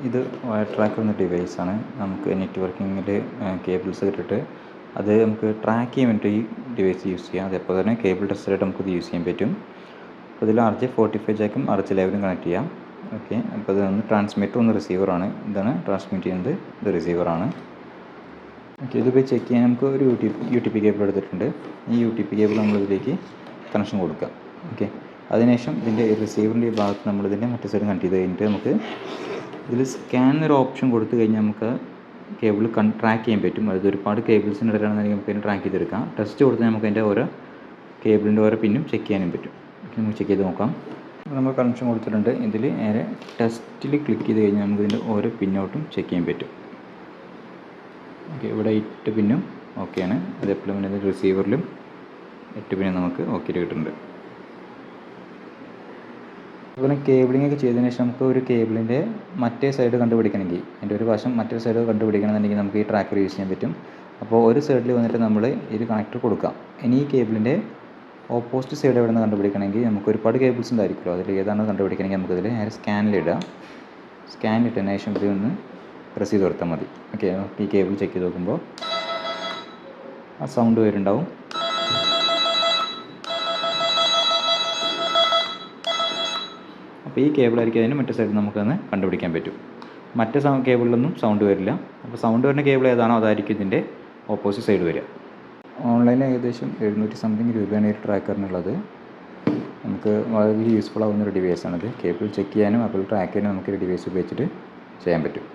ഇത് wire tracker എന്ന ഡിവൈസാണ്. നമുക്ക് നെറ്റ്വർക്കിങ്ങിൽ കേബിൾസ് ഇട്ടിട്ട് അത് നമുക്ക് ട്രാക്ക് ചെയ്യാൻ വേണ്ടി ഈ ഡിവൈസ് യൂസ് ചെയ്യാം. അതേപോലെ തന്നെ കേബിൾ ടെസ്റ്ററായിട്ട് നമുക്കിത് യൂസ് ചെയ്യാൻ പറ്റും. അപ്പോൾ ഇതിൽ RJ45 ജാക്കും RJ11 കണക്ട് ചെയ്യാം. ഓക്കെ, അപ്പോൾ ഇതൊന്ന് ട്രാൻസ്മിറ്റർ ഒന്ന് റിസീവറാണ്. ഇതാണ് ട്രാൻസ്മിറ്റ് ചെയ്യുന്നത്, ഇത് റിസീവറാണ്. ഓക്കെ, ഇതിപ്പോൾ ചെക്ക് ചെയ്യാൻ നമുക്ക് ഒരു UTP കേബിൾ എടുത്തിട്ടുണ്ട്. ഈ UTP കേബിൾ നമ്മളിതിലേക്ക് കണക്ഷൻ കൊടുക്കാം. ഓക്കെ, അതിനുശേഷം ഇതിൻ്റെ റിസീവറിൻ്റെ ഈ ഭാഗത്ത് നമ്മളിതിൻ്റെ മറ്റേ സൈഡ് കണക്ട് ചെയ്ത് കഴിഞ്ഞിട്ട് നമുക്ക് ഇതിൽ സ്കാൻ ഒരു ഓപ്ഷൻ കൊടുത്തു കഴിഞ്ഞാൽ നമുക്ക് കേബിൾ ട്രാക്ക് ചെയ്യാൻ പറ്റും. അതായത് ഒരുപാട് കേബിൾസിൻ്റെ ഇടയിലാണെന്നുണ്ടെങ്കിൽ നമുക്ക് അതിന് ട്രാക്ക് ചെയ്തെടുക്കാം. ടെസ്റ്റ് കൊടുത്താൽ നമുക്ക് അതിൻ്റെ ഓരോ കേബിളിൻ്റെ ഓരോ പിന്നും ചെക്ക് ചെയ്യാനും പറ്റും. നമുക്ക് ചെക്ക് ചെയ്ത് നോക്കാം. നമ്മൾ കണക്ഷൻ കൊടുത്തിട്ടുണ്ട്. ഇതിൽ നേരെ ടെസ്റ്റിൽ ക്ലിക്ക് ചെയ്ത് കഴിഞ്ഞാൽ നമുക്ക് ഇതിൻ്റെ ഓരോ പിന്നോട്ടും ചെക്ക് ചെയ്യാൻ പറ്റും. ഓക്കെ, ഇവിടെ 8 പിന്നും ഓക്കെയാണ്. അതേപോലെ തന്നെ റിസീവറിലും 8 പിന്നും നമുക്ക് ഓക്കെ കിട്ടുന്നുണ്ട്. അതുപോലെ കേബിളിംഗ് ഒക്കെ ചെയ്തതിന് ശേഷം നമുക്ക് ഒരു കേബിളിൻ്റെ മറ്റേ സൈഡ് കണ്ടുപിടിക്കണമെങ്കിൽ, അതിൻ്റെ ഒരു വശം മറ്റേ സൈഡ് കണ്ടുപിടിക്കണമെന്നുണ്ടെങ്കിൽ നമുക്ക് ഈ ട്രാക്കർ യൂസ് ചെയ്യാൻ പറ്റും. അപ്പോൾ ഒരു സൈഡിൽ വന്നിട്ട് നമ്മൾ ഈ കണക്ടർ കൊടുക്കാം. ഇനി ഈ കേബിളിൻ്റെ ഓപ്പോസിറ്റ് സൈഡ് എവിടെ നിന്ന് കണ്ടുപിടിക്കണമെങ്കിൽ നമുക്ക് ഒരുപാട് കേബിൾസ് ഉണ്ടായിരിക്കുമല്ലോ, അതിൽ ഏതാണ് കണ്ടുപിടിക്കണമെങ്കിൽ നമുക്കിതിൽ നേരെ സ്കാനിലിടുക. സ്കാനിലിട്ടതിന് ശേഷം ഇതൊന്ന് പ്രസ് ചെയ്ത് കൊടുത്താൽ മതി. ഓക്കെ, ഈ കേബിൾ ചെക്ക് ചെയ്ത് നോക്കുമ്പോൾ ആ സൗണ്ട് വരുന്നുണ്ടാവും. അപ്പോൾ ഈ കേബിളായിരിക്കും അതിന് മറ്റേ സൈഡിൽ നമുക്കൊന്ന് കണ്ടുപിടിക്കാൻ പറ്റും. മറ്റേ കേബിളിലൊന്നും സൗണ്ട് വരില്ല. അപ്പോൾ സൗണ്ട് വരുന്ന കേബിൾ ഏതാണോ അതായിരിക്കും ഇതിൻ്റെ ഓപ്പോസിറ്റ് സൈഡ് വരിക. ഓൺലൈനിൽ ഏകദേശം 700 സംതിങ് രൂപയാണ് ഈ ട്രാക്കറിനുള്ളത്. നമുക്ക് വളരെ യൂസ്ഫുൾ ആവുന്നൊരു ഡിവൈസാണിത്. കേബിൾ ചെക്ക് ചെയ്യാനും അപ്പോൾ ട്രാക്ക് ചെയ്യാനും നമുക്ക് ഈ ഡിവൈസ് ഉപയോഗിച്ചിട്ട് ചെയ്യാൻ പറ്റും.